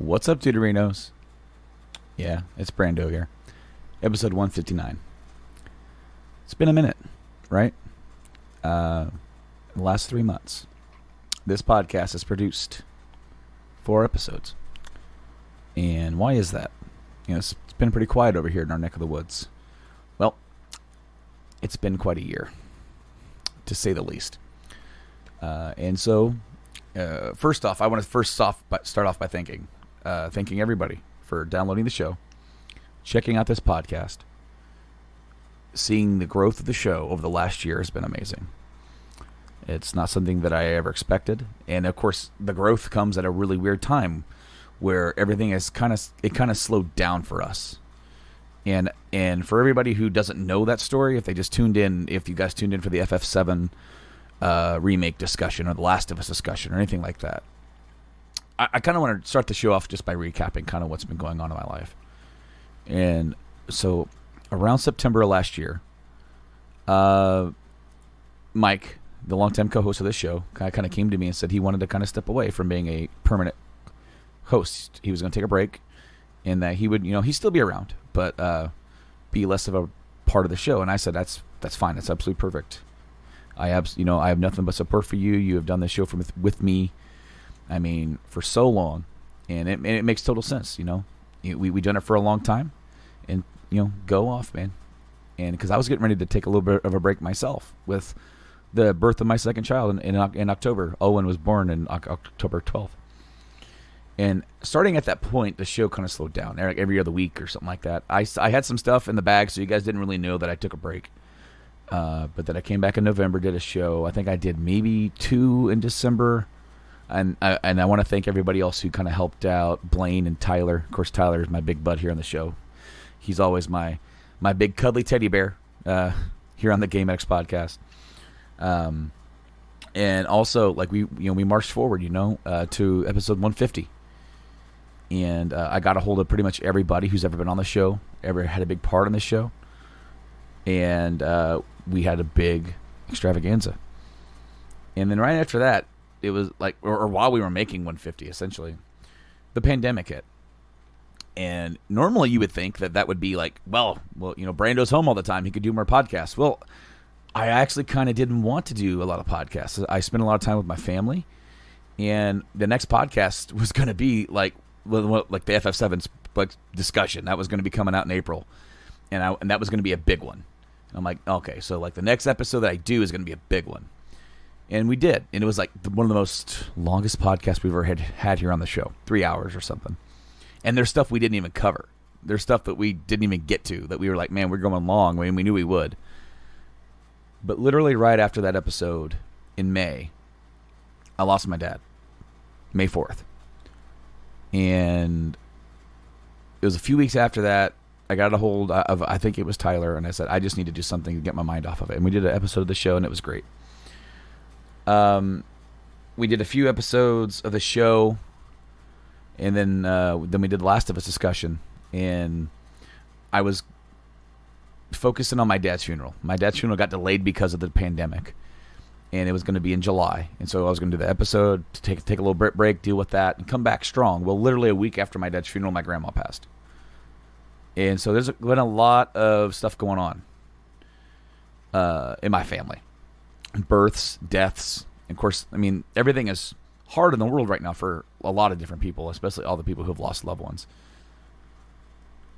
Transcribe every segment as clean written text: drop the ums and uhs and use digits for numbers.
What's up, Duderinos? Yeah, it's Brando here. Episode 159. It's been a minute, right? The last 3 months. This podcast has produced 4 episodes. And why is that? It's been pretty quiet over here in our neck of the woods. Well, it's been quite a year, to say the least. And so, first off, I want to start off by thanking everybody for downloading the show, checking out this podcast. Seeing the growth of the show over the last year has been amazing. It's not something that I ever expected, and of course, the growth comes at a really weird time where everything is kind of slowed down for us. And for everybody who doesn't know that story, if you guys tuned in for the FF7 remake discussion or the Last of Us discussion or anything like that, I kind of want to start the show off just by recapping kind of what's been going on in my life. And so around September of last year, Mike, the longtime co-host of this show, kind of came to me and said he wanted to kind of step away from being a permanent host. He was going to take a break, and that he would, he'd still be around, but be less of a part of the show. And I said, that's fine. That's absolutely perfect. I have nothing but support for you. You have done this show with me, I mean, for so long, and it makes total sense. We've done it for a long time, and go off, man. And because I was getting ready to take a little bit of a break myself with the birth of my second child in October. Owen was born in October 12th. And starting at that point, the show kind of slowed down every other week or something like that. I had some stuff in the bag, so you guys didn't really know that I took a break. But then I came back in November, did a show. I think I did maybe 2 in December. And I want to thank everybody else who kind of helped out, Blaine and Tyler. Of course, Tyler is my big bud here on the show. He's always my big cuddly teddy bear here on the Game Addicts podcast. And also, like we marched forward, to episode 150. And I got a hold of pretty much everybody who's ever been on the show, ever had a big part in the show. And we had a big extravaganza. And then right after that, it was like, or while we were making 150, essentially, the pandemic hit. And normally you would think that would be like, well, Brando's home all the time. He could do more podcasts. Well, I actually kind of didn't want to do a lot of podcasts. I spent a lot of time with my family. And the next podcast was going to be like the FF7's discussion. That was going to be coming out in April. And that was going to be a big one. And I'm like, okay, so like the next episode that I do is going to be a big one. And we did. And it was like one of the most longest podcasts we've ever had here on the show. 3 hours or something. And there's stuff we didn't even cover. There's stuff that we didn't even get to that we were like, man, we're going long. I mean, we knew we would. But literally right after that episode in May, I lost my dad. May 4th. And it was a few weeks after that, I got a hold of, I think it was Tyler, and I said, I just need to do something to get my mind off of it. And we did an episode of the show, and it was great. We did a few episodes of the show, and then we did the Last of Us discussion, and I was focusing on my dad's funeral. My dad's funeral got delayed because of the pandemic, and it was going to be in July, and so I was going to do the episode to take a little break, deal with that, and come back strong. Well, literally a week after my dad's funeral, my grandma passed, and so there's been a lot of stuff going on in my family. Births, deaths. Of course, I mean, everything is hard in the world right now for a lot of different people, especially all the people who have lost loved ones.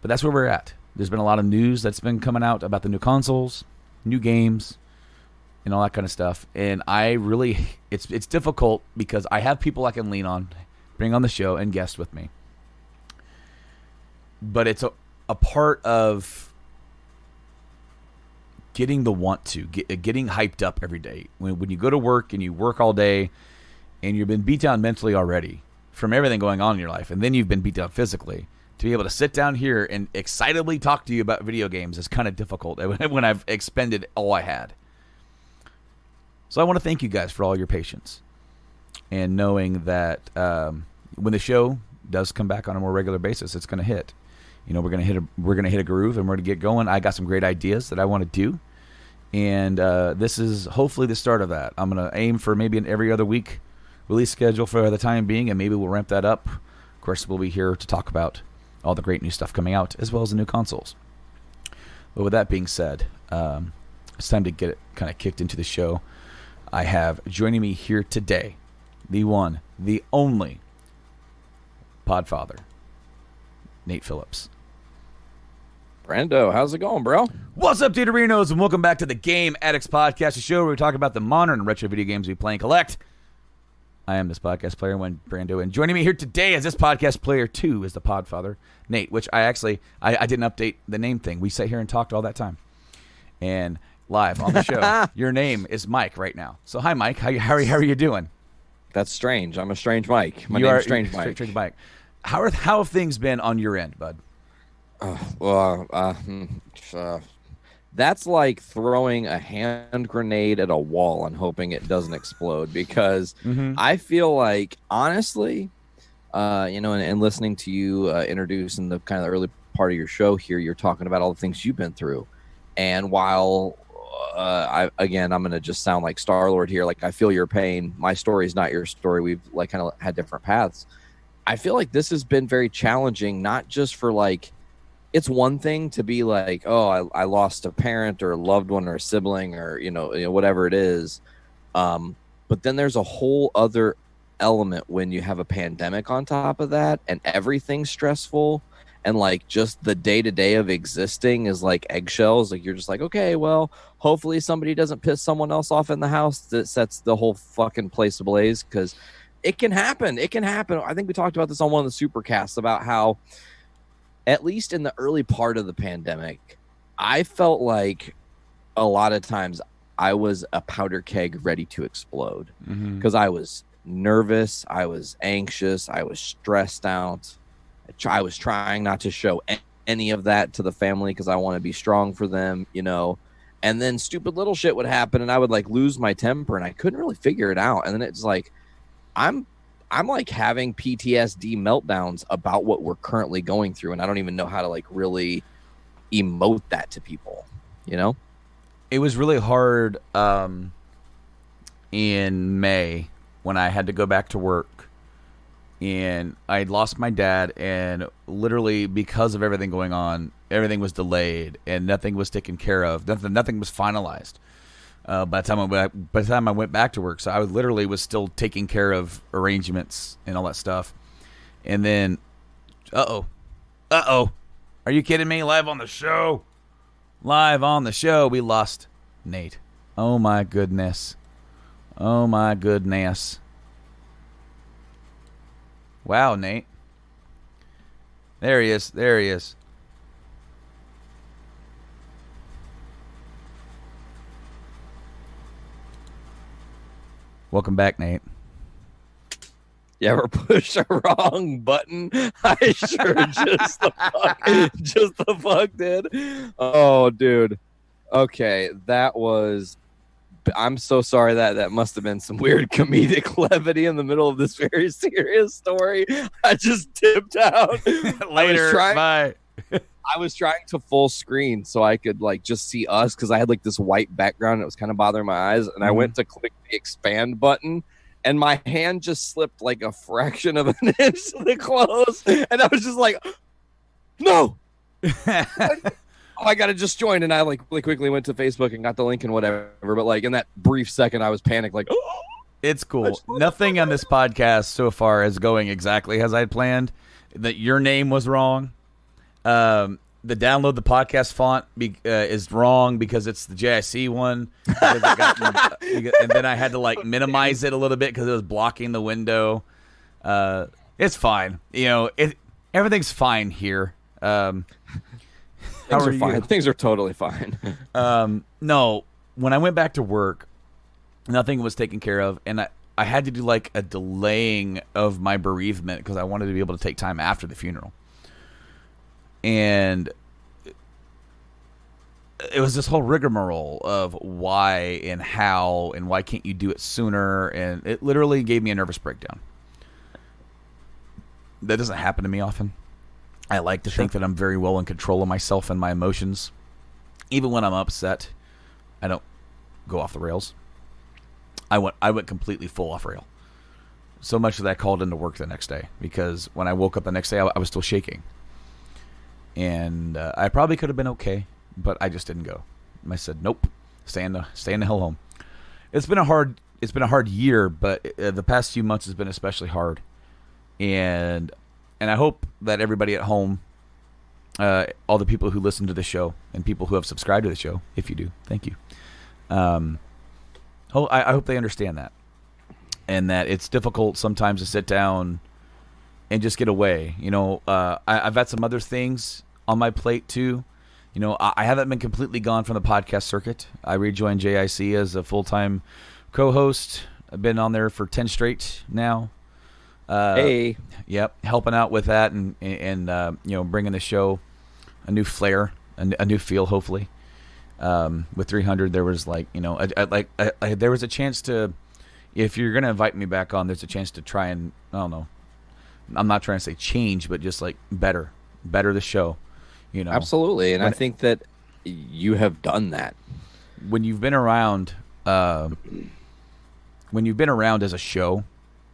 But that's where we're at. There's been a lot of news that's been coming out about the new consoles, new games, and all that kind of stuff. And I really, it's difficult because I have people I can lean on, bring on the show and guest with me. But it's a part of getting the want to, getting hyped up every day. When you go to work and you work all day and you've been beat down mentally already from everything going on in your life, and then you've been beat down physically, to be able to sit down here and excitedly talk to you about video games is kind of difficult when I've expended all I had. So I want to thank you guys for all your patience and knowing that when the show does come back on a more regular basis, it's going to hit. You know, we're going to hit a groove and we're going to get going. I got some great ideas that I want to do, and this is hopefully the start of that. I'm going to aim for maybe an every other week release schedule for the time being, and maybe we'll ramp that up. Of course, we'll be here to talk about all the great new stuff coming out, as well as the new consoles. But with that being said, it's time to get it kind of kicked into the show. I have joining me here today, the one, the only Podfather, Nate Phillips. Brando, how's it going, bro? What's up, Duderinos, and welcome back to the Game Addicts podcast, a show where we talk about the modern and retro video games we play and collect. I am this podcast player, Brando, and joining me here today as this podcast player, too, is the Podfather, Nate, which I didn't update the name thing. We sat here and talked all that time. And live on the show, your name is Mike right now. So, hi, Mike. How are you doing? That's strange. I'm a strange Mike. My name's Strange Mike. Strange Mike. How have things been on your end, bud? That's like throwing a hand grenade at a wall and hoping it doesn't explode, because I feel like, honestly, and listening to you introduce in the kind of the early part of your show here, you're talking about all the things you've been through. And while I'm going to just sound like Star-Lord here, like I feel your pain. My story is not your story. We've like kind of had different paths. I feel like this has been very challenging, not just for like, it's one thing to be like, oh, I lost a parent or a loved one or a sibling or, whatever it is. But then there's a whole other element when you have a pandemic on top of that and everything's stressful. And like just the day to day of existing is like eggshells. Like you're just like, okay, well, hopefully somebody doesn't piss someone else off in the house that sets the whole fucking place ablaze, because it can happen. It can happen. I think we talked about this on one of the supercasts about how, at least in the early part of the pandemic, I felt like a lot of times I was a powder keg ready to explode, because I was nervous, I was anxious, I was stressed out. I was trying not to show any of that to the family because I want to be strong for them, and then stupid little shit would happen and I would like lose my temper and I couldn't really figure it out. And then it's like, I'm like having PTSD meltdowns about what we're currently going through, and I don't even know how to like really emote that to people, It was really hard in May when I had to go back to work, and I lost my dad, and literally because of everything going on, everything was delayed and nothing was taken care of. Nothing was finalized. By the time I went back to work, so I literally was still taking care of arrangements and all that stuff. And then, are you kidding me? Live on the show, we lost Nate. Oh my goodness. Wow, Nate. There he is. Welcome back, Nate. You ever push a wrong button? I sure just the fuck did. Oh, dude. Okay, I'm so sorry that must have been some weird comedic levity in the middle of this very serious story. I just tipped out. Later, bye. I was trying to full screen so I could like just see us, because I had like this white background and it was kind of bothering my eyes, and I went to click the expand button and my hand just slipped like a fraction of an inch to the close, and I was just like, no. I gotta just join, and I like really quickly went to Facebook and got the link and whatever, but like in that brief second I was panicked, like, oh. It's cool. Nothing on this podcast so far is going exactly as I had planned. That your name was wrong. The download the podcast font is wrong because it's the JIC one, and then I had to like minimize it a little bit because it was blocking the window. It's fine. Everything's fine here. Things are fine. Things are totally fine. No, when I went back to work, nothing was taken care of, and I had to do like a delaying of my bereavement because I wanted to be able to take time after the funeral. And it was this whole rigmarole of why and how and why can't you do it sooner, and it literally gave me a nervous breakdown. That doesn't happen to me often. I like to think that I'm very well in control of myself and my emotions. Even when I'm upset, I don't go off the rails. I went completely full off rail. So much that I called into work the next day because when I woke up the next day, I was still shaking. And I probably could have been okay, but I just didn't go. I said, nope, stay in the hell home. It's been a hard year, but the past few months has been especially hard. And I hope that everybody at home, all the people who listen to the show and people who have subscribed to the show, if you do, thank you. I hope they understand that, and that it's difficult sometimes to sit down and just get away. I've had some other things on my plate too. I haven't been completely gone from the podcast circuit. I rejoined JIC as a full-time co-host. I've been on there for 10 straight now. Hey. Yep, helping out with that and bringing the show a new flair, a new feel, hopefully. With 300, there was there was a chance to, if you're going to invite me back on, there's a chance to try and, I don't know, I'm not trying to say change, but just like better the show, Absolutely, and I think that you have done that. When you've been around, as a show,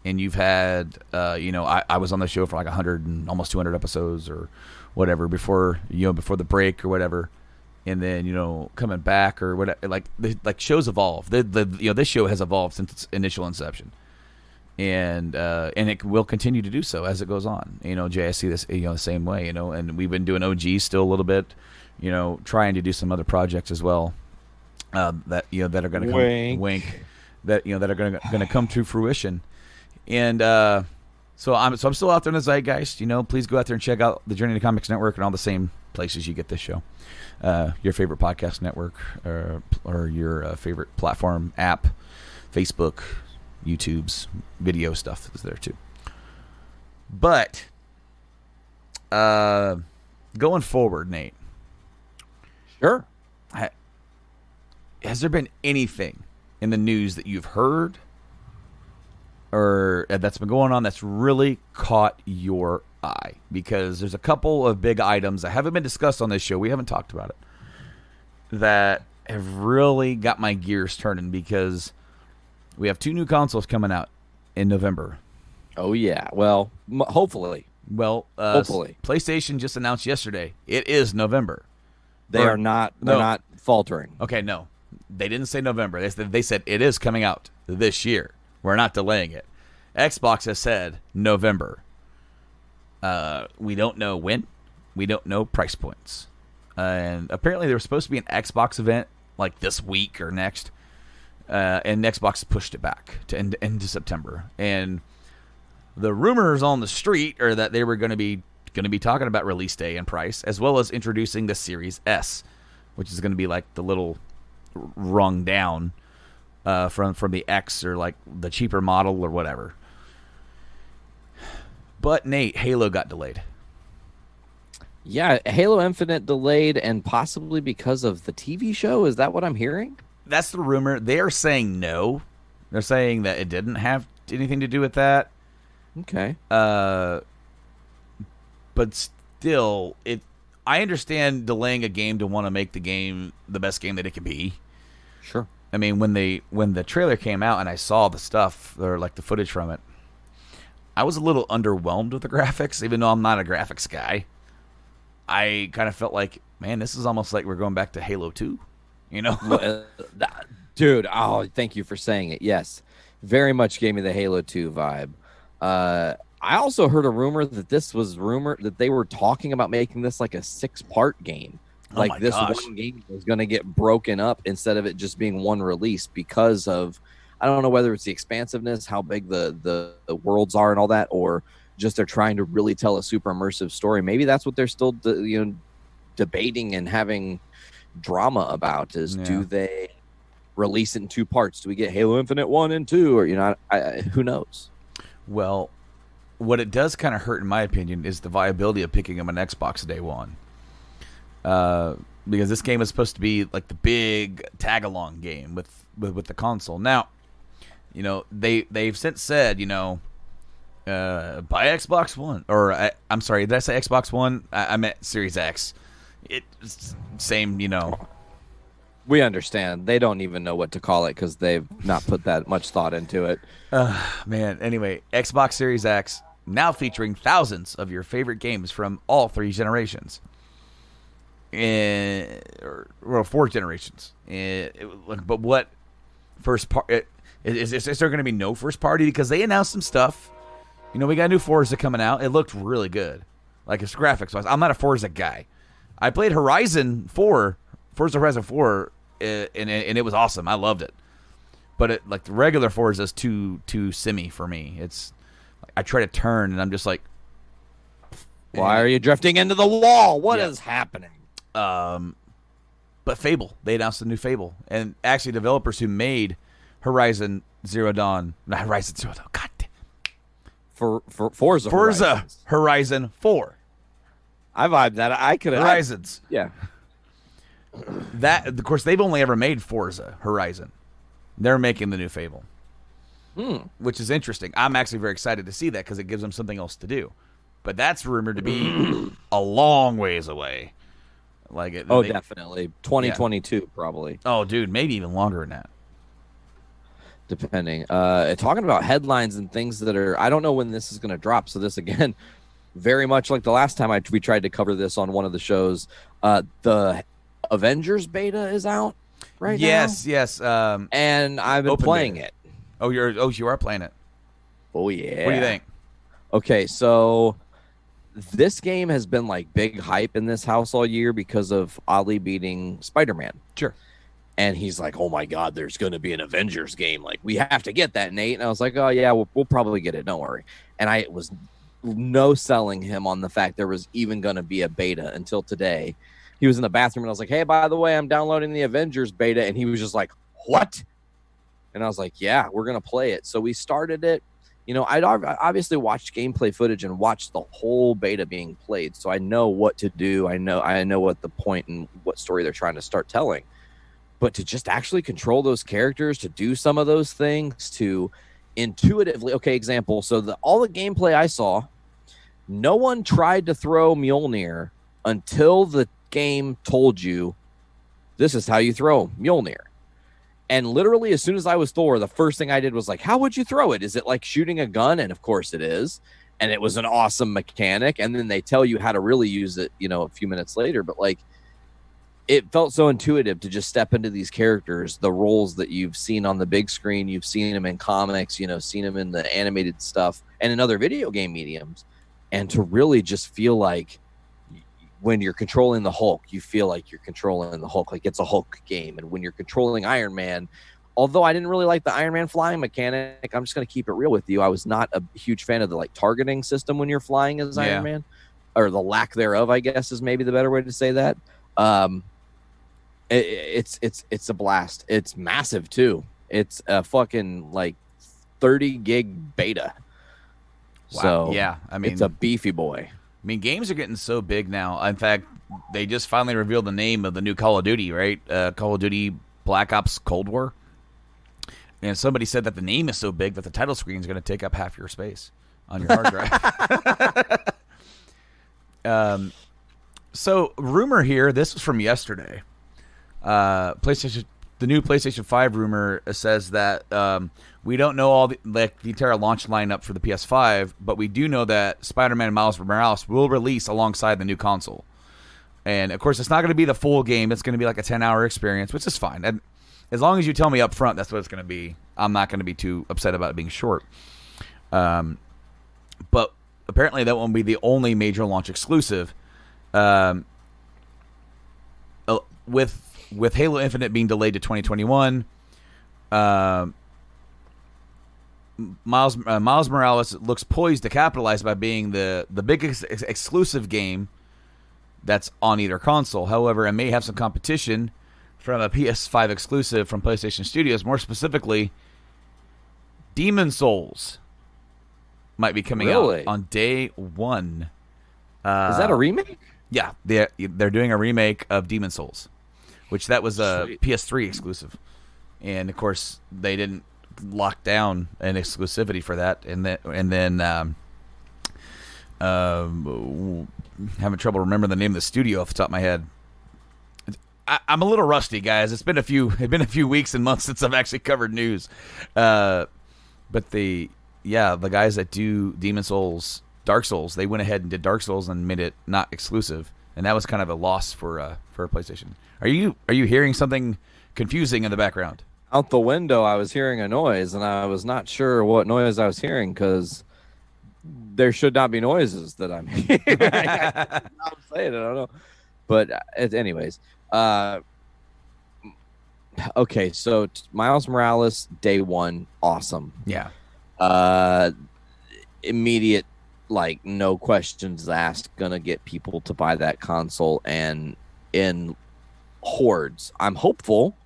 and you've had, I was on the show for like 100 and almost 200 episodes or whatever before the break or whatever. And then, coming back or whatever, like shows evolve. This show has evolved since its initial inception, and it will continue to do so as it goes on. Jay, I see this, the same way. And we've been doing OG still a little bit, trying to do some other projects as well, that are going to come, wink, that are going to come to fruition, and so I'm still out there in the zeitgeist. Please go out there and check out the Journey to Comics Network and all the same places you get this show. Your favorite podcast network or your favorite platform app, Facebook, YouTube's video stuff is there too. But going forward, Nate. Sure. Has there been anything in the news that you've heard or that's been going on that's really caught your eye? Because there's a couple of big items that haven't been discussed on this show. We haven't talked about it. That have really got my gears turning because we have 2 new consoles coming out in November. Oh yeah. Well, hopefully. Well, hopefully. PlayStation just announced yesterday it is November. They're not faltering. Okay, no. They didn't say November. They said it is coming out this year. We're not delaying it. Xbox has said November. We don't know when. We don't know price points. And apparently there was supposed to be an Xbox event like this week or next. And Xbox pushed it back to into September. And the rumors on the street are that they were going to be talking about release day and price, as well as introducing the Series S, which is going to be like the little rung down from the X or like the cheaper model or whatever. But Nate, Halo got delayed. Yeah, Halo Infinite delayed, and possibly because of the TV show. Is that what I'm hearing? That's the rumor. They are saying no. They're saying that it didn't have anything to do with that. Okay. But still, I understand delaying a game to want to make the game the best game that it can be. Sure. I mean, when the trailer came out and I saw the stuff or like the footage from it, I was a little underwhelmed with the graphics, even though I'm not a graphics guy. I kind of felt like, man, this is almost like we're going back to Halo 2, Dude, thank you for saying it. Yes, very much gave me the Halo 2 vibe. I also heard a rumor that they were talking about making this like a 6-part game. Like this one game was going to get broken up instead of it just being one release because of, I don't know whether it's the expansiveness, how big the worlds are and all that, or just they're trying to really tell a super immersive story. Maybe that's what they're still debating and having drama about is do they release it in 2 parts? Do we get Halo Infinite 1 and 2? Or who knows? Well, what it does kind of hurt, in my opinion, is the viability of picking up an Xbox day one. Because this game is supposed to be like the big tag-along game with the console. Now, they've since said, buy Xbox One. Or, I'm sorry, did I say Xbox One? I meant Series X. It's same, We understand. They don't even know what to call it because they've not put that much thought into it. Man, anyway, Xbox Series X, now featuring thousands of your favorite games from all 3 generations. Or 4 generations. But what first part? Is there going to be no first party? Because they announced some stuff. We got new Forza coming out. It looked really good. Like, it's graphics-wise. I'm not a Forza guy. I played Forza Horizon 4, and it was awesome. I loved it. But the regular Forza is too simmy for me. It's I try to turn, and I'm just like, why are you drifting into the wall? What is happening? But Fable, they announced a new Fable, and actually developers who made Horizon Zero Dawn, not Horizon Zero Dawn, God damn. For Forza Horizon 4. I vibe that. I could Horizons. Yeah. That, of course, they've only ever made Forza Horizon. They're making the new Fable, which is interesting. I'm actually very excited to see that because it gives them something else to do. But that's rumored to be a long ways away. Definitely 2022 probably. Oh, dude, maybe even longer than that. Depending. Talking about headlines and things that are, I don't know when this is going to drop. So this again, very much like the last time we tried to cover this on one of the shows. The Avengers beta is out right now. Yes. And I've been playing it. You are playing it. Oh yeah. What do you think? Okay, so this game has been like big hype in this house all year because of Ollie beating Spider-Man. Sure. And he's like, oh my God, there's going to be an Avengers game. Like, we have to get that, Nate. And I was like, oh yeah, we'll probably get it. Don't worry. And I was no selling him on the fact there was even going to be a beta until today. He was in the bathroom and I was like, hey, by the way, I'm downloading the Avengers beta. And he was just like, what? And I was like, yeah, we're going to play it. So we started it. I'd obviously watched gameplay footage and watched the whole beta being played. So I know what to do. I know what the point and what story they're trying to start telling. But to just actually control those characters, to do some of those things, to intuitively, example. So all the gameplay I saw, no one tried to throw Mjolnir until the game told you this is how you throw Mjolnir. And literally, as soon as I was Thor, the first thing I did was like, how would you throw it? Is it like shooting a gun? And of course it is. And it was an awesome mechanic. And then they tell you how to really use it, a few minutes later. But it felt so intuitive to just step into these characters, the roles that you've seen on the big screen. You've seen them in comics, seen them in the animated stuff and in other video game mediums. And to really just feel like when you're controlling the Hulk, you feel like you're controlling the Hulk, like it's a Hulk game. And when you're controlling Iron Man, although I didn't really like the Iron Man flying mechanic, I'm just going to keep it real with you. I was not a huge fan of the targeting system when you're flying as Iron Man, or the lack thereof, I guess is maybe the better way to say that. It's a blast. It's massive too. It's a fucking 30 gig beta. Wow. So yeah, I mean, it's a beefy boy. I mean, games are getting so big now. In fact, they just finally revealed the name of the new Call of Duty, right? Call of Duty Black Ops Cold War. And somebody said that the name is so big that the title screen is going to take up half your space on your hard drive. So, rumor here, this was from yesterday. The new PlayStation 5 rumor says that we don't know all the entire launch lineup for the PS5, but we do know that Spider-Man Miles Morales will release alongside the new console. And of course, it's not going to be the full game. It's going to be like a 10-hour experience, which is fine. And as long as you tell me up front that's what it's going to be, I'm not going to be too upset about it being short. But apparently that won't be the only major launch exclusive. With Halo Infinite being delayed to 2021, Miles Morales looks poised to capitalize by being the biggest exclusive game that's on either console. However, it may have some competition from a PS5 exclusive from PlayStation Studios. More specifically, Demon Souls might be coming out on day one. Is that a remake? Yeah, they're doing a remake of Demon Souls, which that was a PS3 exclusive, and of course they didn't lock down an exclusivity for that, and then having trouble remembering the name of the studio off the top of my head. I'm a little rusty, guys. It's been a few weeks and months since I've actually covered news. But the guys that do Demon Souls, Dark Souls, they went ahead and did Dark Souls and made it not exclusive, and that was kind of a loss for PlayStation. Are you hearing something confusing in the background? Out the window, I was hearing a noise, and I was not sure what noise I was hearing because there should not be noises that I'm hearing. I'm saying it, I don't know. But anyways, okay, so Miles Morales, day one, awesome. Yeah. Immediate, like, no questions asked, gonna get people to buy that console and in hordes. I'm hopeful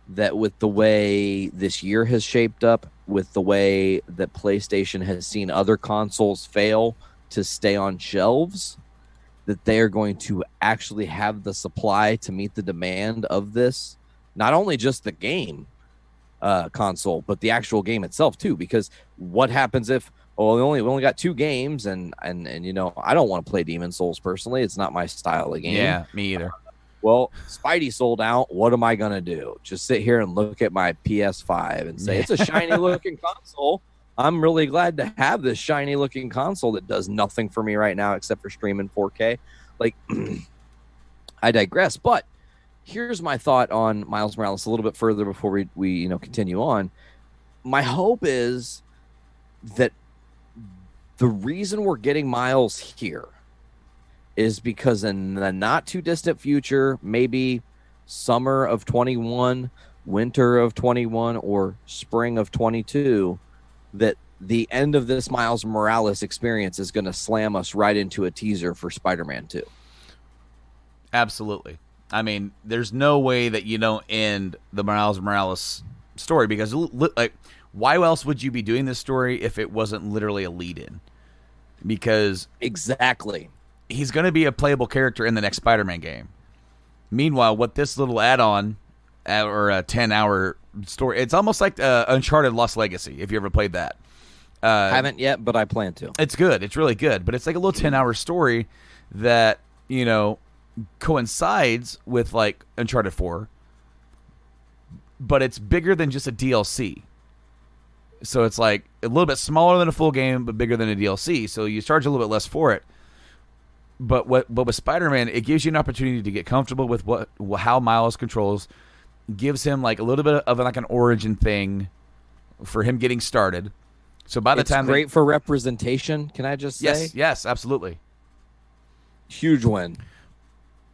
that with the way this year has shaped up, with the way that PlayStation has seen other consoles fail to stay on shelves, that they are going to actually have the supply to meet the demand of this, not only just the game console, but the actual game itself too. Because what happens if we only got 2 games, and you know, I don't want to play Demon Souls personally. It's not my style of game. Yeah, me either. Well, Spidey sold out. What am I going to do? Just sit here and look at my PS5 and say, it's a shiny looking console. I'm really glad to have this shiny looking console that does nothing for me right now except for streaming 4K. Like, I digress. But here's my thought on Miles Morales a little bit further before we continue on. My hope is that the reason we're getting Miles here is because in the not too distant future, maybe summer of 21, winter of 21, or spring of 22, that the end of this Miles Morales experience is going to slam us right into a teaser for Spider-Man 2. Absolutely. I mean, there's no way that you don't end the Miles Morales story, because like, why else would you be doing this story if it wasn't literally a lead-in? Because exactly, he's going to be a playable character in the next Spider-Man game. Meanwhile, what this little add-on or a 10-hour story, it's almost like Uncharted Lost Legacy, if you ever played that. Haven't yet, but I plan to. It's good. It's really good. But it's like a little 10-hour story that, you know, coincides with, like, Uncharted 4. But it's bigger than just a DLC. So it's like a little bit smaller than a full game, but bigger than a DLC. So you charge a little bit less for it. But with Spider-Man, it gives you an opportunity to get comfortable with how Miles controls. Gives him like a little bit of like an origin thing for him getting started. So by the time it's great for representation, can I just say? Yes, absolutely. Huge win.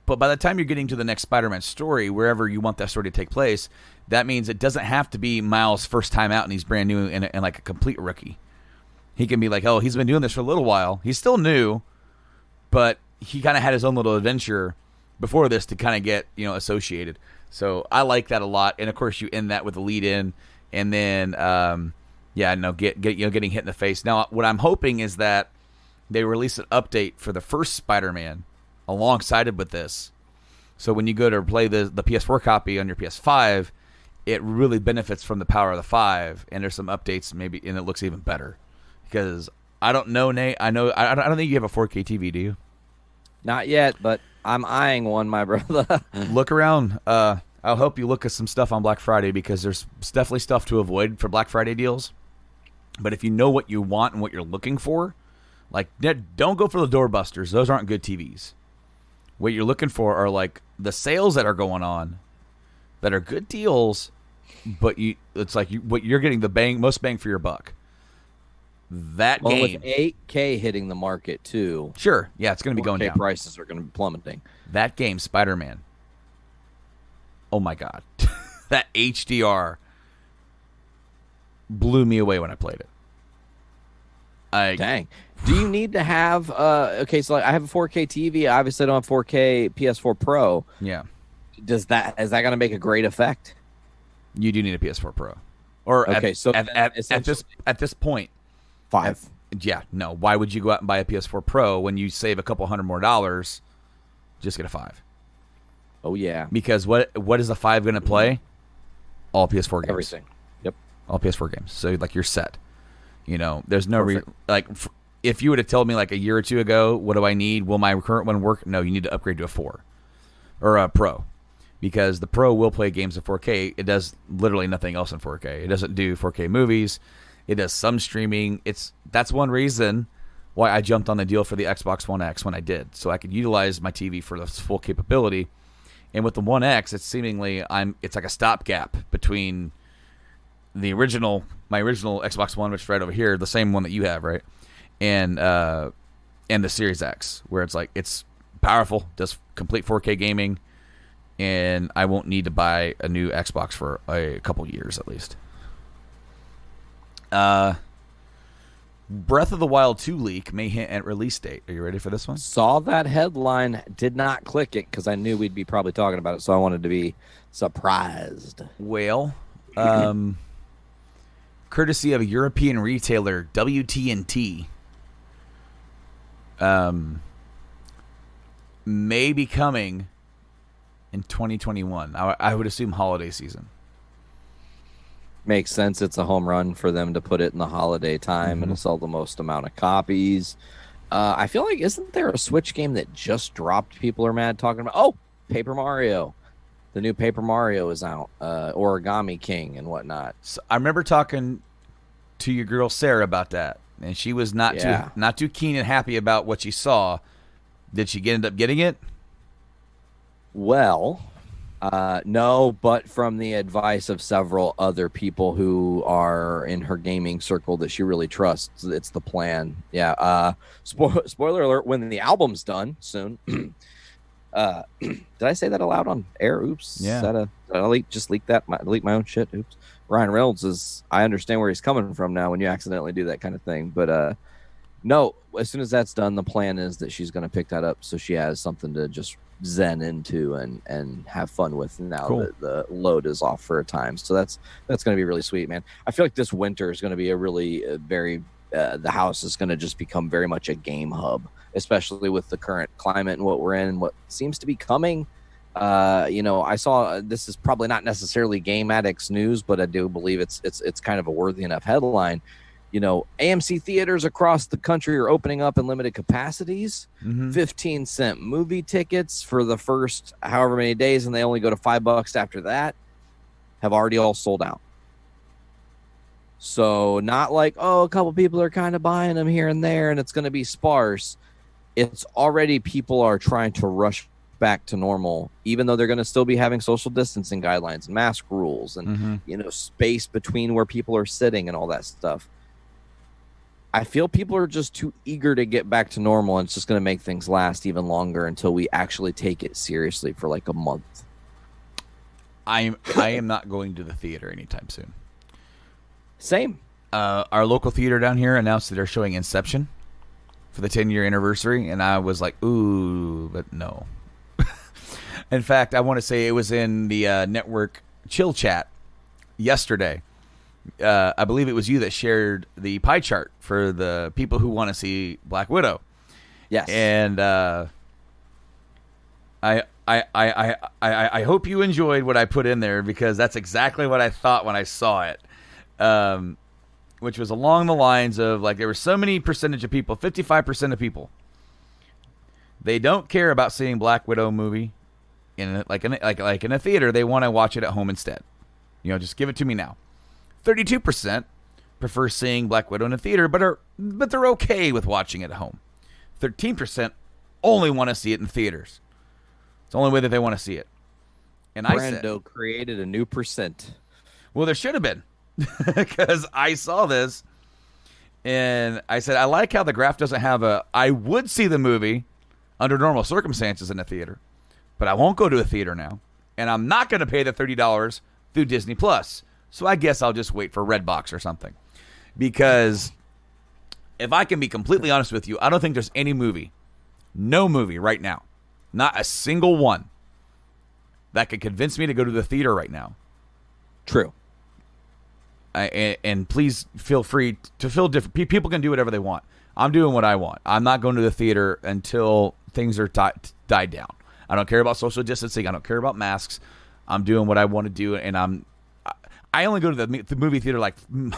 But by the time you're getting to the next Spider-Man story, wherever you want that story to take place, that means it doesn't have to be Miles' first time out and he's brand new and like a complete rookie. He can be like, oh, he's been doing this for a little while. He's still new, but he kind of had his own little adventure before this to kind of get, you know, associated. So I like that a lot. And of course, you end that with a lead in, and then getting hit in the face. Now, what I'm hoping is that they release an update for the first Spider-Man alongside it with this. So when you go to play the PS4 copy on your PS5, it really benefits from the power of the 5, and there's some updates maybe, and it looks even better. Because I don't know, Nate. I don't think you have a 4K TV, do you? Not yet, but I'm eyeing one, my brother. Look around. I'll help you look at some stuff on Black Friday, because there's definitely stuff to avoid for Black Friday deals. But if you know what you want and what you're looking for, like, don't go for the doorbusters. Those aren't good TVs. What you're looking for are like the sales that are going on, that are good deals, but it's like what you're getting the most bang for your buck. That game with 8K hitting the market too. Sure, yeah, it's going to be going down. Prices are going to be plummeting. That game, Spider-Man. Oh my God, that HDR blew me away when I played it. Dang. Do you need to have okay, so like I have a 4K TV. Obviously I don't have 4K PS4 Pro. Yeah. Is that going to make a great effect? You do need a PS4 Pro. Or okay, so at this point, 5. No. Why would you go out and buy a PS4 Pro when you save a couple $100 more? Just get a 5. Oh yeah. Because what is a 5 going to play? All PS4 games. Everything. Yep. All PS4 games. So like you're set. You know, there's no if you would have told me like a year or two ago, what do I need? Will my current one work? No, you need to upgrade to a 4 or a Pro, because the Pro will play games in 4K. It does literally nothing else in 4K. It doesn't do 4K movies. It does some streaming. That's one reason why I jumped on the deal for the Xbox One X when I did, so I could utilize my TV for the full capability. And with the One X, it's seemingly it's like a stopgap between my original Xbox One, which is right over here, the same one that you have, right? And the Series X, where it's like it's powerful, does complete 4K gaming, and I won't need to buy a new Xbox for a couple years at least. Breath of the Wild 2 leak may hint at release date. Are you ready for this one? Saw that headline, did not click it because I knew we'd be probably talking about it, so I wanted to be surprised. Well, courtesy of a European retailer, WT&T, may be coming in 2021. I would assume holiday season. Makes sense. It's a home run for them to put it in the holiday time and to sell the most amount of copies. I feel like, isn't there a Switch game that just dropped? People are mad talking about, Paper Mario. The new Paper Mario is out. Origami King and whatnot. So I remember talking to your girl Sarah about that, and she was not too keen and happy about what she saw. Did she end up getting it? Well, no, but from the advice of several other people who are in her gaming circle that she really trusts, it's the plan. Yeah. Spoiler alert, when the album's done soon. Did I say that aloud on air? Oops. Yeah. Did I leak my own shit? Oops. Ryan Reynolds I understand where he's coming from now when you accidentally do that kind of thing. But no, as soon as that's done, the plan is that she's going to pick that up so she has something to just zen into and have fun with now that the load is off for a time. So that's going to be really sweet, man. I feel like this winter is going to be a really the house is going to just become very much a game hub, especially with the current climate and what we're in and what seems to be coming. I saw this is probably not necessarily Game Addicts news, but I do believe it's kind of a worthy enough headline. AMC theaters across the country are opening up in limited capacities. 15-cent movie tickets for the first however many days, and they only go to $5 after that, have already all sold out. So not like, a couple people are kind of buying them here and there, and it's going to be sparse. It's already people are trying to rush back to normal, even though they're going to still be having social distancing guidelines and mask rules and space between where people are sitting and all that stuff. I feel people are just too eager to get back to normal, and it's just going to make things last even longer until we actually take it seriously for like a month. I am not going to the theater anytime soon. Same. Our local theater down here announced that they're showing Inception for the 10-year anniversary, and I was like, ooh, but no. In fact, I want to say it was in the network chill chat yesterday. I believe it was you that shared the pie chart for the people who want to see Black Widow. Yes. And I hope you enjoyed what I put in there, because that's exactly what I thought when I saw it. Which was along the lines of, like, there were so many percentage of people, 55% of people, they don't care about seeing Black Widow movie in a theater. They want to watch it at home instead. Just give it to me now. 32% prefer seeing Black Widow in a theater, but they're okay with watching it at home. 13% only want to see it in theaters. It's the only way that they want to see it. And Brando created a new percent. Well, there should have been, because I saw this and I said, I like how the graph doesn't have I would see the movie under normal circumstances in a theater, but I won't go to a theater now, and I'm not going to pay the $30 through Disney Plus. So I guess I'll just wait for Redbox or something, because if I can be completely honest with you, I don't think there's any movie, no movie right now, not a single one, that could convince me to go to the theater right now. True. And please feel free to feel different. People can do whatever they want. I'm doing what I want. I'm not going to the theater until things are died down. I don't care about social distancing. I don't care about masks. I'm doing what I want to do, and I only go to the movie theater like a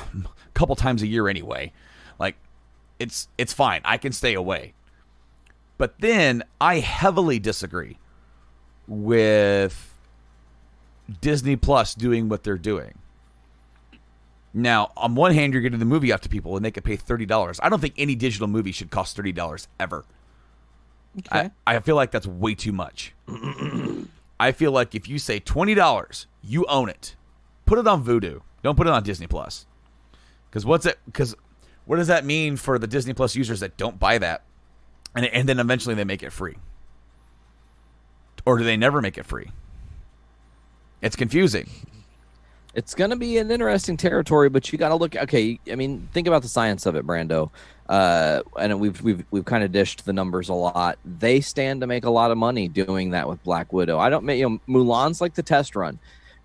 couple times a year anyway. Like, it's fine. I can stay away. But then I heavily disagree with Disney Plus doing what they're doing. Now, on one hand, you're getting the movie out to people, and they could pay $30. I don't think any digital movie should cost $30 ever. Okay. I feel like that's way too much. I feel like if you say $20, you own it. Put it on Vudu. Don't put it on Disney Plus. Because what does that mean for the Disney Plus users that don't buy that, and then eventually they make it free? Or do they never make it free? It's confusing. It's going to be an interesting territory, but you got to look. Okay, I mean, think about the science of it, Brando. And we've kind of dished the numbers a lot. They stand to make a lot of money doing that with Black Widow. Mulan's like the test run,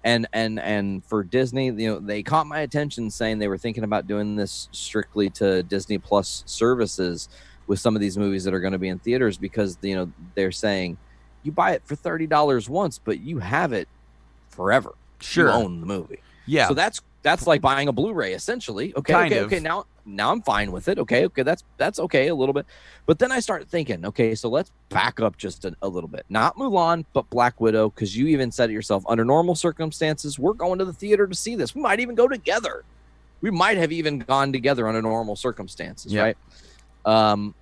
and for Disney, they caught my attention saying they were thinking about doing this strictly to Disney Plus services with some of these movies that are going to be in theaters, because they're saying you buy it for $30 once, but you have it forever. Sure. You own the movie. Yeah. So that's like buying a Blu-ray essentially. Okay. Now I'm fine with it. Okay. That's okay a little bit. But then I start thinking, okay, so let's back up just a little bit. Not Mulan, but Black Widow, because you even said it yourself. Under normal circumstances, we're going to the theater to see this. We might even go together. We might have even gone together under normal circumstances, right? And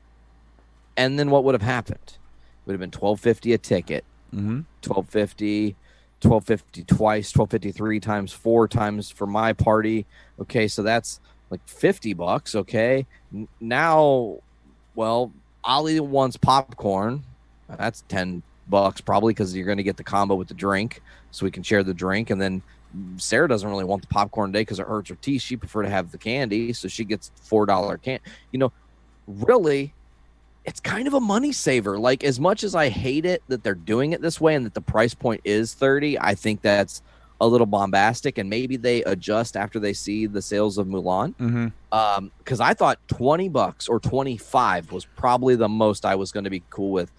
then what would have happened? It would have been $12.50 a ticket. Mm-hmm. $12.50 twice, $12.53 times 4 times for my party. Okay, so that's like $50. Okay, now, well, Ali wants popcorn. That's $10 probably, because you're going to get the combo with the drink, so we can share the drink. And then Sarah doesn't really want the popcorn today because it hurts her teeth. She prefer to have the candy, so she gets $4 can. Really, it's kind of a money saver. Like, as much as I hate it that they're doing it this way and that the price point is $30, I think that's a little bombastic, and maybe they adjust after they see the sales of Mulan. Mm-hmm. Because I thought $20 or $25 was probably the most I was going to be cool with.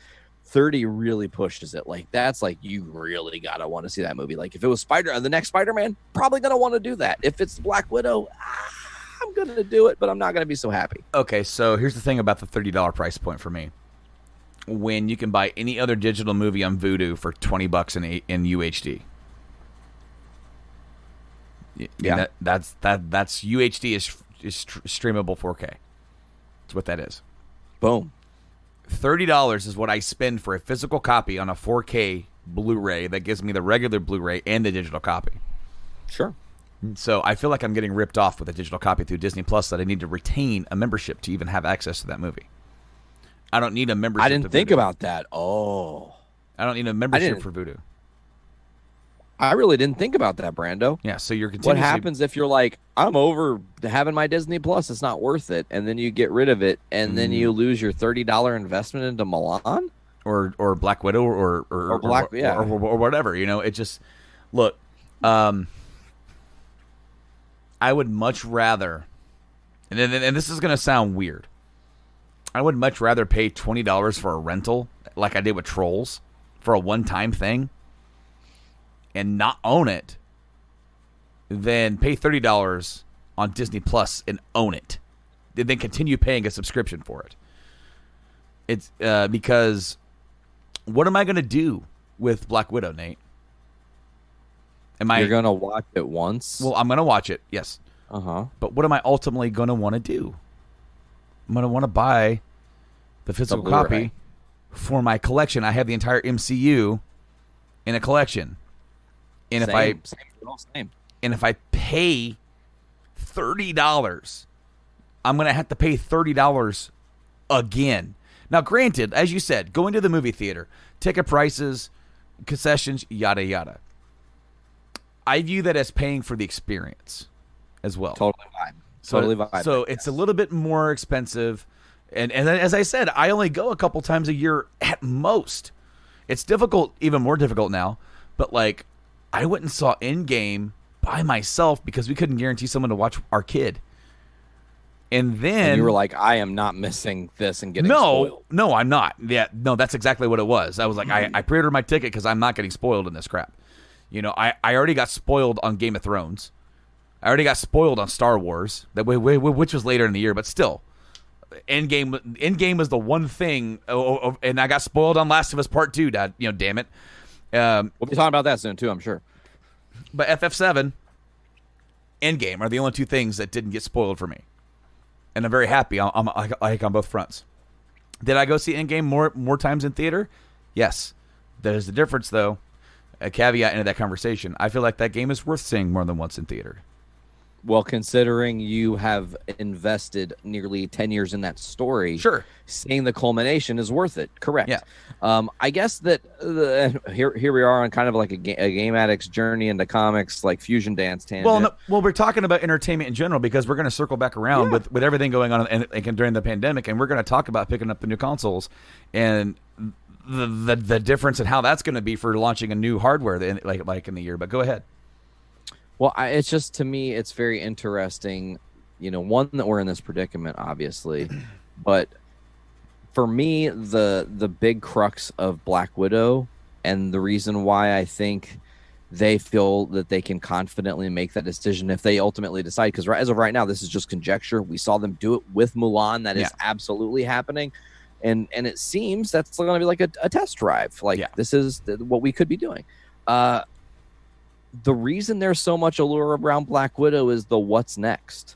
30 really pushes it. Like, that's like, you really gotta want to see that movie. Like, if it was the next Spider-Man, probably gonna want to do that. If it's Black Widow, I'm going to do it, but I'm not going to be so happy. Okay, so here's the thing about the $30 price point for me. When you can buy any other digital movie on Vudu for $20 in UHD. Yeah. That's UHD is streamable 4K. That's what that is. Boom. $30 is what I spend for a physical copy on a 4K Blu-ray that gives me the regular Blu-ray and the digital copy. Sure. So I feel like I'm getting ripped off with a digital copy through Disney Plus, that I need to retain a membership to even have access to that movie. I don't need a membership. I didn't think about that. Oh. I don't need a membership for Vudu. I really didn't think about that, Brando. Yeah, so you're continuously... What happens if you're like, I'm over having my Disney Plus, it's not worth it, and then you get rid of it, and then you lose your $30 investment into Milan? Or Black Widow or whatever, it just... Look, I would much rather, and this is going to sound weird, I would much rather pay $20 for a rental, like I did with Trolls, for a one-time thing, and not own it, than pay $30 on Disney Plus and own it, and then continue paying a subscription for it. It's because what am I going to do with Black Widow, Nate? You're going to watch it once? Well, I'm going to watch it, yes. Uh-huh. But what am I ultimately going to want to do? I'm going to want to buy the physical copy for my collection. I have the entire MCU in a collection. And if I pay $30, I'm going to have to pay $30 again. Now, granted, as you said, going to the movie theater, ticket prices, concessions, yada, yada. I view that as paying for the experience as well. Totally fine. So, Totally vibe. so it's a little bit more expensive. And as I said, I only go a couple times a year at most. It's difficult, even more difficult now. But like, I went and saw Endgame by myself because we couldn't guarantee someone to watch our kid. And then you were like, I am not missing this and getting spoiled. No, I'm not. Yeah, no, that's exactly what it was. I was like, I pre-ordered my ticket because I'm not getting spoiled in this crap. You know, I already got spoiled on Game of Thrones. I already got spoiled on Star Wars, which was later in the year, but still. Endgame was the one thing, and I got spoiled on Last of Us Part 2, Dad. You know, damn it. We'll be talking about that soon, too, I'm sure. But FF7, Endgame are the only two things that didn't get spoiled for me. And I'm very happy I'm on both fronts. Did I go see Endgame more times in theater? Yes. There's a difference, though. A caveat into that conversation. I feel like that game is worth seeing more than once in theater. Well, considering you have invested nearly 10 years in that story, sure, seeing the culmination is worth it. Correct. Yeah. I guess that here we are on kind of like a game addict's journey into comics, like fusion dance tangent. Well, we're talking about entertainment in general because we're going to circle back around with everything going on and during the pandemic, and we're going to talk about picking up the new consoles and the difference in how that's going to be for launching a new hardware like in the year. But go ahead. Well, it's just, to me, it's very interesting, you know, one, that we're in this predicament, obviously, but for me, the big crux of Black Widow and the reason why I think they feel that they can confidently make that decision if they ultimately decide, because as of right now, this is just conjecture. We saw them do it with Mulan. That is absolutely happening. And it seems that's going to be like a test drive. Like, this is what we could be doing. The reason there's so much allure around Black Widow is the what's next.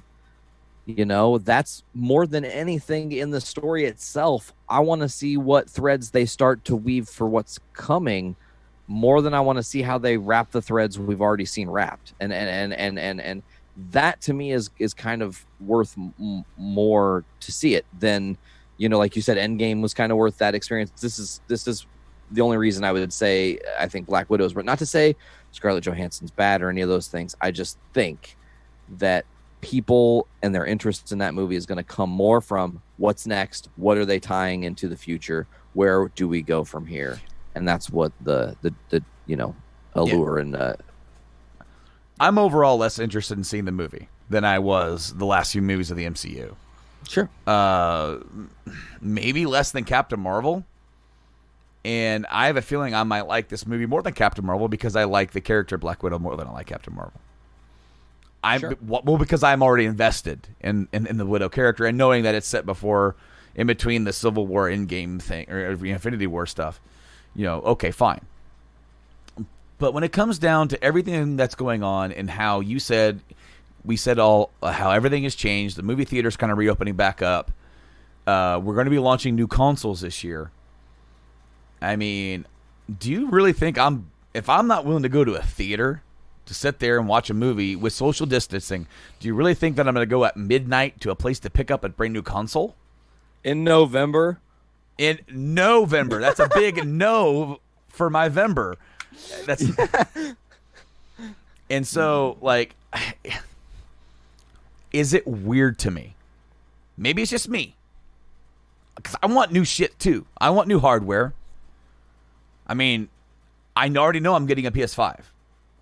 You know, that's more than anything in the story itself. I want to see what threads they start to weave for what's coming, more than I want to see how they wrap the threads we've already seen wrapped. And that to me is kind of worth more to see it than, you know, like you said, Endgame was kind of worth that experience. This is the only reason I would say I think Black Widow is, but not to say Scarlett Johansson's bad or any of those things. I just think that people and their interest in that movie is going to come more from what's next, what are they tying into the future, where do we go from here, and that's what the you know, allure. And I'm overall less interested in seeing the movie than I was the last few movies of the MCU. Sure. Maybe less than Captain Marvel. And I have a feeling I might like this movie more than Captain Marvel because I like the character Black Widow more than I like Captain Marvel. Well, because I'm already invested in the Widow character and knowing that it's set before, in between the Civil War Endgame thing or Infinity War stuff. You know, okay, fine. But when it comes down to everything that's going on and how we said how everything has changed, the movie theater's kind of reopening back up. We're going to be launching new consoles this year. I mean, do you really think if I'm not willing to go to a theater to sit there and watch a movie with social distancing, do you really think that I'm going to go at midnight to a place to pick up a brand new console? In November? In November. That's a big no for my Vember. That's And so, like, is it weird to me? Maybe it's just me. Because I want new shit, too. I want new hardware. I mean, I already know I'm getting a PS5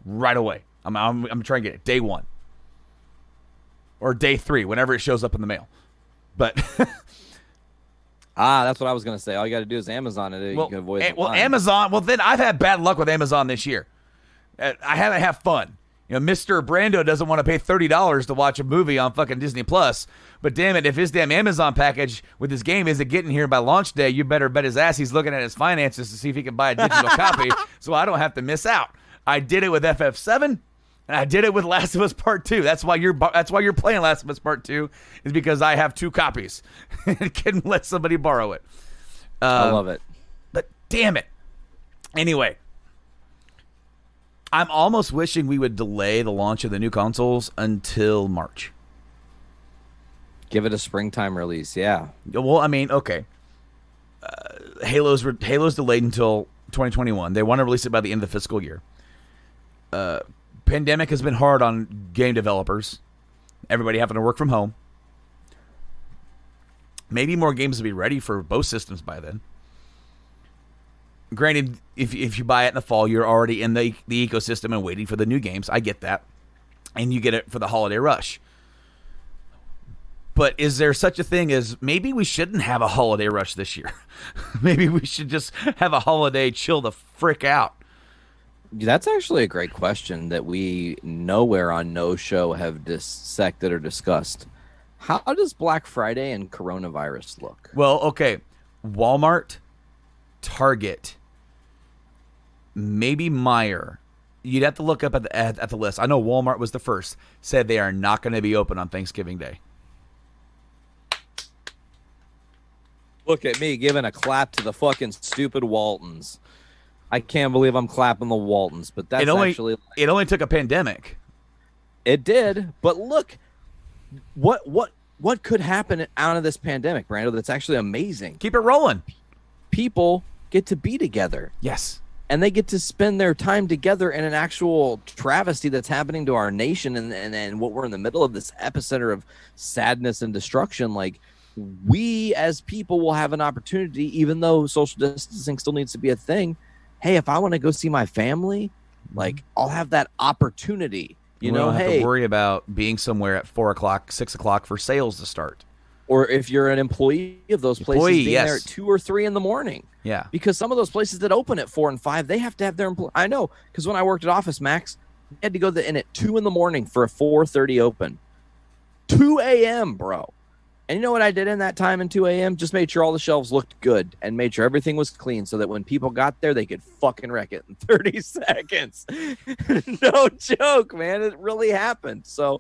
right away. I'm trying to get it day one. Or day 3, whenever it shows up in the mail. But... that's what I was going to say. All you got to do is Amazon it. You can avoid it. Well, Amazon... Well, then I've had bad luck with Amazon this year. I haven't had fun. You know, Mr. Brando doesn't want to pay $30 to watch a movie on fucking Disney Plus. But damn it, if his damn Amazon package with his game isn't getting here by launch day, you better bet his ass he's looking at his finances to see if he can buy a digital copy so I don't have to miss out. I did it with FF7, and I did it with Last of Us Part 2. That's why you're playing Last of Us Part 2, is because I have 2 copies and can let somebody borrow it. I love it. But damn it. Anyway. I'm almost wishing we would delay the launch of the new consoles until March. Give it a springtime release, yeah. Well, I mean, okay. Halo's delayed until 2021. They want to release it by the end of the fiscal year. Pandemic has been hard on game developers. everybody having to work from home. Maybe more games will be ready for both systems by then. Granted, if you buy it in the fall, you're already in the ecosystem and waiting for the new games. I get that. And you get it for the holiday rush. But is there such a thing as maybe we shouldn't have a holiday rush this year? Maybe we should just have a holiday chill the frick out. That's actually a great question that we nowhere on No Show have dissected or discussed. How does Black Friday and coronavirus look? Well, okay. Walmart, Target, maybe Meijer. You'd have to look up at the list. I know Walmart was the first. Said they are not going to be open on Thanksgiving Day. Look at me giving a clap to the fucking stupid Waltons. I can't believe I'm clapping the Waltons, but that's actually... It only took a pandemic. It did, but look, what could happen out of this pandemic, Brando, that's actually amazing? Keep it rolling. People get to be together. Yes. And they get to spend their time together in an actual travesty that's happening to our nation and what we're in the middle of, this epicenter of sadness and destruction. Like, we as people will have an opportunity, even though social distancing still needs to be a thing. Hey, if I want to go see my family, like, I'll have that opportunity. You don't have to worry about being somewhere at 4 o'clock, 6 o'clock for sales to start. Or if you're an employee of those places, being there at 2 or 3 in the morning. Yeah. Because some of those places that open at 4 and 5, they have to have their employees. I know, because when I worked at Office Max, we had to go in at 2 in the morning for a 4:30 open. 2 a.m., bro. And you know what I did in that time in 2 a.m.? Just made sure all the shelves looked good and made sure everything was clean so that when people got there, they could fucking wreck it in 30 seconds. No joke, man. It really happened. So,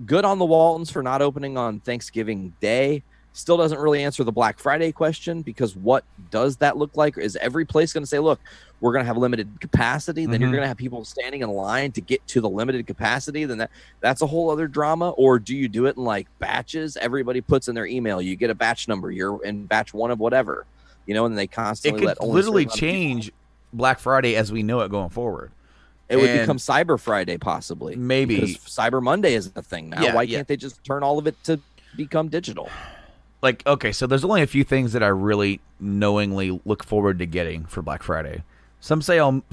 good on the Waltons for not opening on Thanksgiving Day. Still doesn't really answer the Black Friday question, because what does that look like? Is every place going to say, look, we're going to have limited capacity? Then you're going to have people standing in line to get to the limited capacity. Then that's a whole other drama. Or do you do it in like batches? Everybody puts in their email. You get a batch number. You're in batch 1 of whatever, and then they constantly it could literally change Black Friday as we know it going forward. It would become Cyber Friday, possibly. Maybe. Because Cyber Monday isn't a thing now. Why can't they just turn all of it to become digital? Like, okay, so there's only a few things that I really knowingly look forward to getting for Black Friday. Some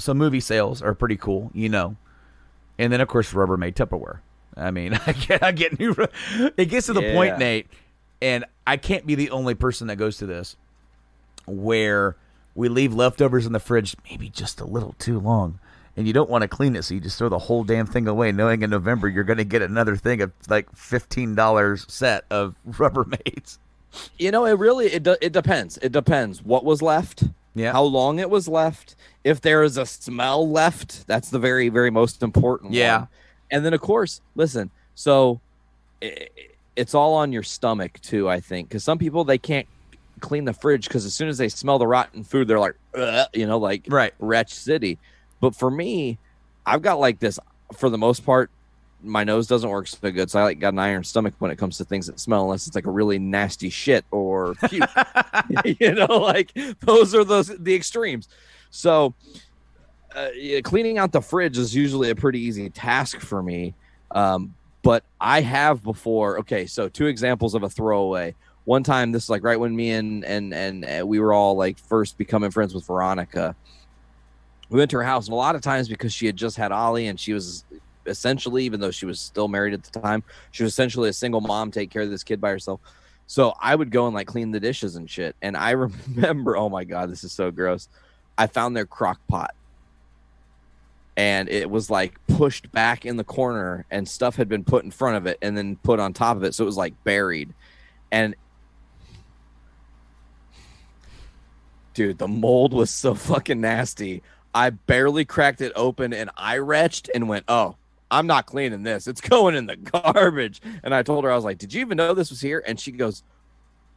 movie sales are pretty cool, and then of course Rubbermaid Tupperware. I mean, I get new. It gets to the point, Nate, and I can't be the only person that goes to this, where we leave leftovers in the fridge maybe just a little too long, and you don't want to clean it, so you just throw the whole damn thing away, knowing in November you're going to get another thing of like $15 set of Rubbermaids. It depends. It depends what was left, how long it was left, if there is a smell left. That's the very, very most important one. And then, of course, listen, so it's all on your stomach, too, I think, because some people, they can't clean the fridge because as soon as they smell the rotten food, they're like, right. Wretch City. But for me, I've got like this, for the most part, my nose doesn't work so good, so I got an iron stomach when it comes to things that smell, unless it's like a really nasty shit or puke. Like those are the extremes. So cleaning out the fridge is usually a pretty easy task for me. But I have before. Okay, so 2 examples of a throwaway. One time, this is like right when me and we were all like first becoming friends with Veronica. We went to her house, and a lot of times because she had just had Ollie and she was essentially, even though she was still married at the time, she was essentially a single mom, take care of this kid by herself. So I would go and like clean the dishes and shit. And I remember, oh my God, this is so gross. I found their crock pot, and it was like pushed back in the corner, and stuff had been put in front of it and then put on top of it. So it was like buried. And dude, the mold was so fucking nasty. I barely cracked it open, and I retched and went, oh, I'm not cleaning this. It's going in the garbage. And I told her, I was like, did you even know this was here? And she goes,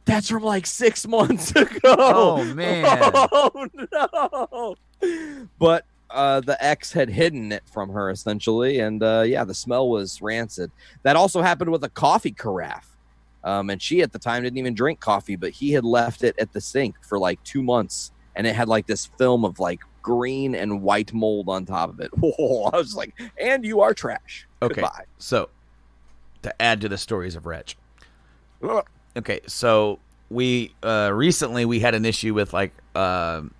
that's from like 6 months ago. Oh, man. Oh, no. But the ex had hidden it from her, essentially. And, the smell was rancid. That also happened with a coffee carafe. And she, at the time, didn't even drink coffee, but he had left it at the sink for like 2 months. And it had like this film of like green and white mold on top of it. Oh, I was like, and you are trash. Okay, Goodbye. so to add to the stories of Wretch. Okay, so we recently we had an issue with like one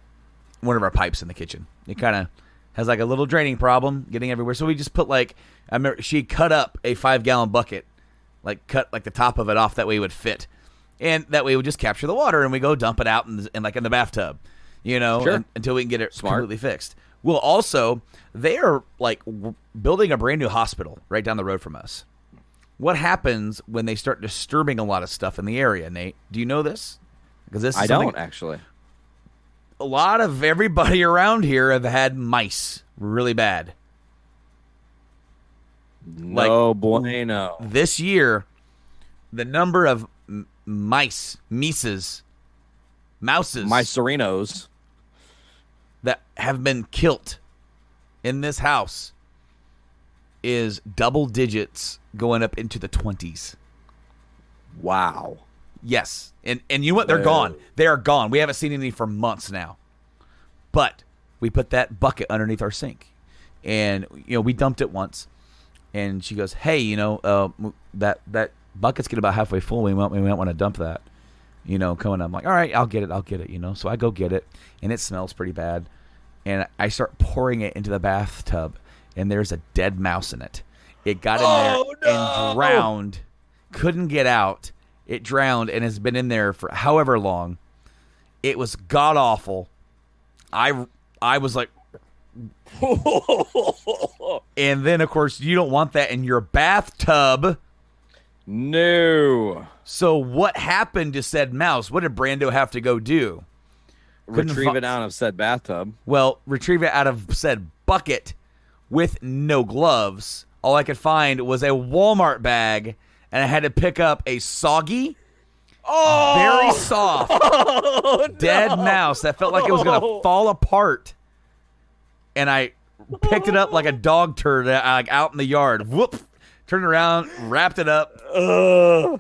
of our pipes in the kitchen. It kind of has like a little draining problem getting everywhere. So we just put like, I remember she cut up a 5-gallon bucket, like cut like the top of it off, that way it would fit. And that way it would just capture the water and we go dump it out in like in the bathtub, you know, Sure. until we can get it completely fixed. Well, also, they are like building a brand new hospital right down the road from us. What happens when they start disturbing a lot of stuff in the area, Nate? Do you know this? Because this is I don't actually. A lot of everybody around here have had mice really bad. No bueno. This year, the number of mouses, Mycerinos that have been killed in this house is double digits, going up into the 20s. Wow. Yes. And you know what? They're gone. They are gone. We haven't seen any for months now. But we put that bucket underneath our sink. And, you know, we dumped it once. And she goes, hey, you know, that bucket's getting about halfway full. We might want to dump that. You know, coming up. I'm like, all right, I'll get it, you know. So I go get it. And it smells pretty bad. And I start pouring it into the bathtub. And there's a dead mouse in it. It got in there and drowned. Couldn't get out. It drowned and has been in there for however long. It was god awful. I was like, and then of course you don't want that in your bathtub. No. So what happened to said mouse? What did Brando have to go do? Retrieve it out of said bathtub. Well, retrieve it out of said bucket with no gloves. All I could find was a Walmart bag. And I had to pick up a soggy, very soft, dead mouse that felt like it was going to fall apart. And I picked it up like a dog turd out in the yard. Whoop! Turned around, wrapped it up,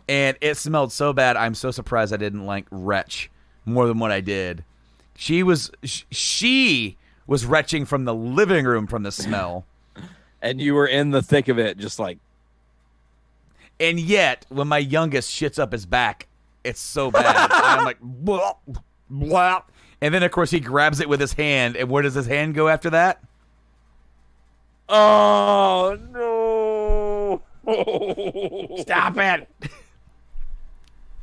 and it smelled so bad. I'm so surprised I didn't like retch more than what I did. She was retching from the living room from the smell. And you were in the thick of it, just like. And yet, when my youngest shits up his back, it's so bad. I'm like, blah, blah. And then, of course, he grabs it with his hand. And where does his hand go after that? Oh, no. Stop it.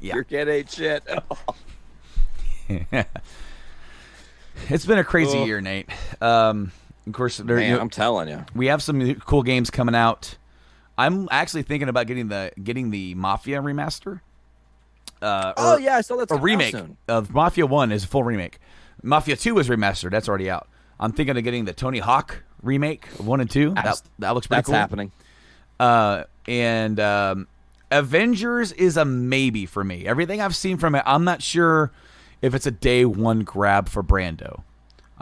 Yeah. Your kid ate shit. It's been a crazy year, Nate. Of course, I'm telling you. We have some cool games coming out. I'm actually thinking about getting the Mafia remaster. Yeah, I saw that's a remake of Mafia 1 is a full remake. Mafia 2 is remastered. That's already out. I'm thinking of getting the Tony Hawk remake of 1 and 2. That looks pretty cool. That's happening. And Avengers is a maybe for me. Everything I've seen from it, I'm not sure if it's a day one grab for Brando.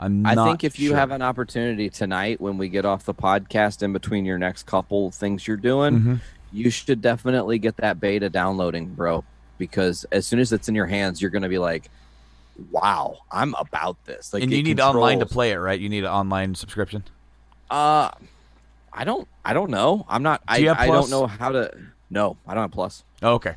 I think if you have an opportunity tonight when we get off the podcast in between your next couple things you're doing, you should definitely get that beta downloading, bro. Because as soon as it's in your hands, you're going to be like, wow, I'm about this. Like, and you need online to play it, right? You need an online subscription? I don't know. I'm not. I don't know how to. No, I don't have Plus. Oh, okay.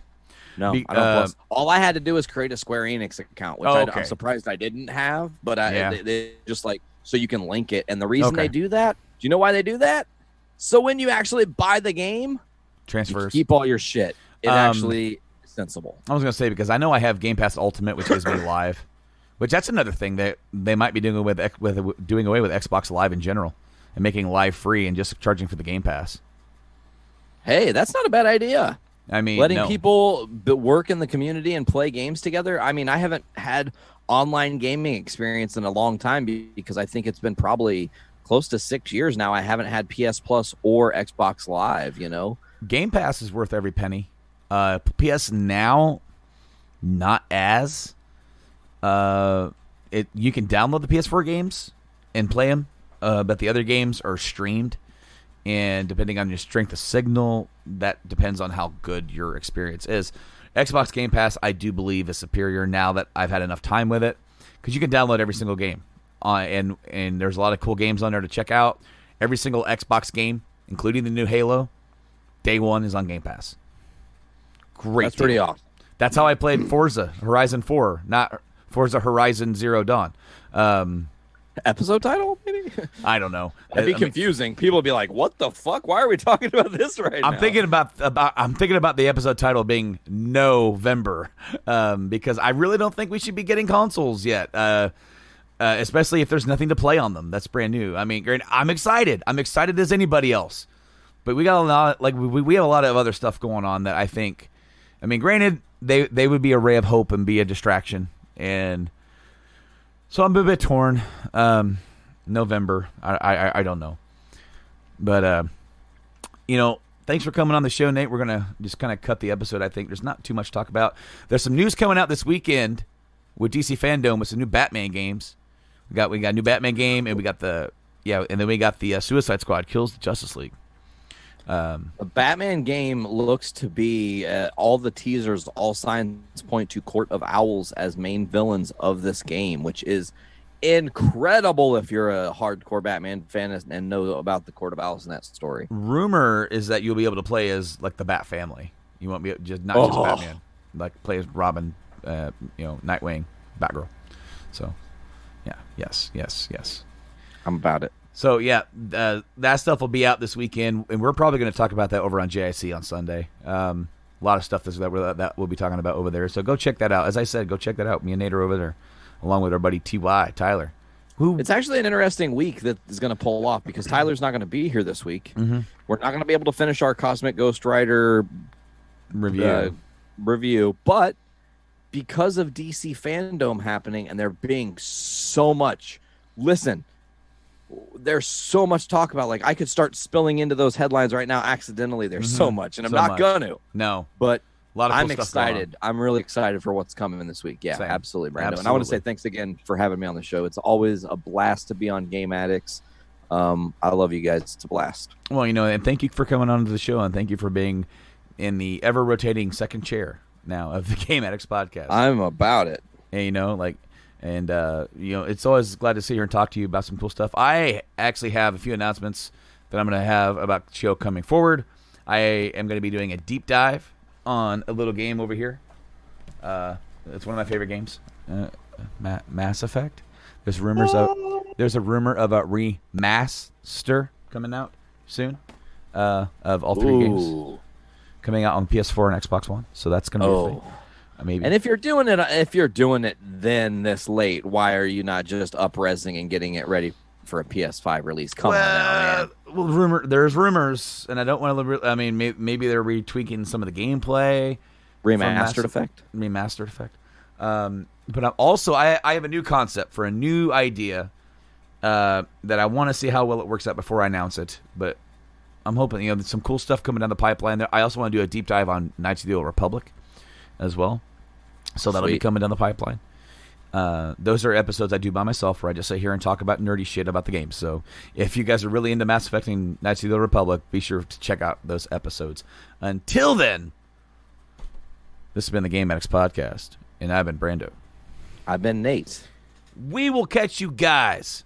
No, I don't have Plus. All I had to do was create a Square Enix account, which I'm surprised I didn't have. But they just like so you can link it. And the reason they do that, do you know why they do that? So when you actually buy the game, transfers, you keep all your shit. It actually is sensible. I was gonna say because I know I have Game Pass Ultimate, which gives me live, which that's another thing that they might be doing with doing away with Xbox Live in general and making live free and just charging for the Game Pass. Hey, that's not a bad idea. I mean, letting people work in the community and play games together. I mean, I haven't had online gaming experience in a long time because I think it's been probably close to 6 years now. I haven't had PS Plus or Xbox Live, you know. Game Pass is worth every penny. PS Now, not as. You can download the PS4 games and play them, but the other games are streamed. And depending on your strength of signal, that depends on how good your experience is. Xbox Game Pass, I do believe, is superior now that I've had enough time with it. Because you can download every single game. and there's a lot of cool games on there to check out. Every single Xbox game, including the new Halo, day one is on Game Pass. Great. That's pretty awesome. That's how I played Forza Horizon 4, not Forza Horizon Zero Dawn. Episode title, maybe? I don't know. That'd be confusing. People would be like, "What the fuck? Why are we talking about this right now?" I'm thinking about the episode title being November, because I really don't think we should be getting consoles yet, especially if there's nothing to play on them. That's brand new. I mean, I'm excited. I'm excited as anybody else, but we got a lot. Like we have a lot of other stuff going on that I think. I mean, granted, they would be a ray of hope and be a distraction, and so I'm a bit torn. November, I don't know, but thanks for coming on the show, Nate. We're gonna just kind of cut the episode. I think there's not too much to talk about. There's some news coming out this weekend with DC Fandom with some new Batman games. We got a new Batman game, and we got the Suicide Squad Kills the Justice League. The Batman game looks to be all the teasers, all signs point to Court of Owls as main villains of this game, which is incredible if you're a hardcore Batman fan and know about the Court of Owls in that story. Rumor is that you'll be able to play as like the Bat family. You won't be just Batman, like play as Robin, Nightwing, Batgirl. So, yeah, yes. I'm about it. So, yeah, that stuff will be out this weekend, and we're probably going to talk about that over on JIC on Sunday. A lot of stuff that we'll be talking about over there. So go check that out. As I said, go check that out. Me and Nate are over there, along with our buddy T.Y., Tyler. It's actually an interesting week that is going to pull off because Tyler's not going to be here this week. Mm-hmm. We're not going to be able to finish our Cosmic Ghost Rider review, but because of DC Fandom happening and there being so much, there's so much talk about. Like, I could start spilling into those headlines right now accidentally. There's so much, and I'm not going to. No. But a lot of cool I'm excited. I'm really excited for what's coming this week. Yeah, Same. absolutely, Brando. Absolutely. And I want to say thanks again for having me on the show. It's always a blast to be on Game Addicts. I love you guys. It's a blast. Well, and thank you for coming on to the show, and thank you for being in the ever-rotating second chair now of the Game Addicts podcast. I'm about it. And, it's always glad to sit here and talk to you about some cool stuff. I actually have a few announcements that I'm going to have about the show coming forward. I am going to be doing a deep dive on a little game over here. It's one of my favorite games, Mass Effect. There's a rumor of a remaster coming out soon of all three games coming out on PS4 and Xbox One. So that's going to be a thing. Maybe. And if you're doing it then this late, why are you not just up-resing and getting it ready for a PS5 release? Come on now, man. Well, there's rumors, and I don't want to. I mean, maybe they're retweaking some of the gameplay. Remastered effect. But I have a new concept for a new idea that I want to see how well it works out before I announce it. But I'm hoping there's some cool stuff coming down the pipeline there. I also want to do a deep dive on Knights of the Old Republic as well. So that'll be coming down the pipeline. Those are episodes I do by myself where I just sit here and talk about nerdy shit about the game. So if you guys are really into Mass Effect and Knights of the Old Republic, be sure to check out those episodes. Until then, this has been the Game Addicts Podcast, and I've been Brando. I've been Nate. We will catch you guys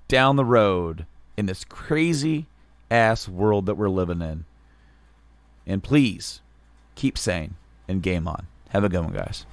down the road in this crazy-ass world that we're living in. And please, keep sane and game on. Have a good one, guys.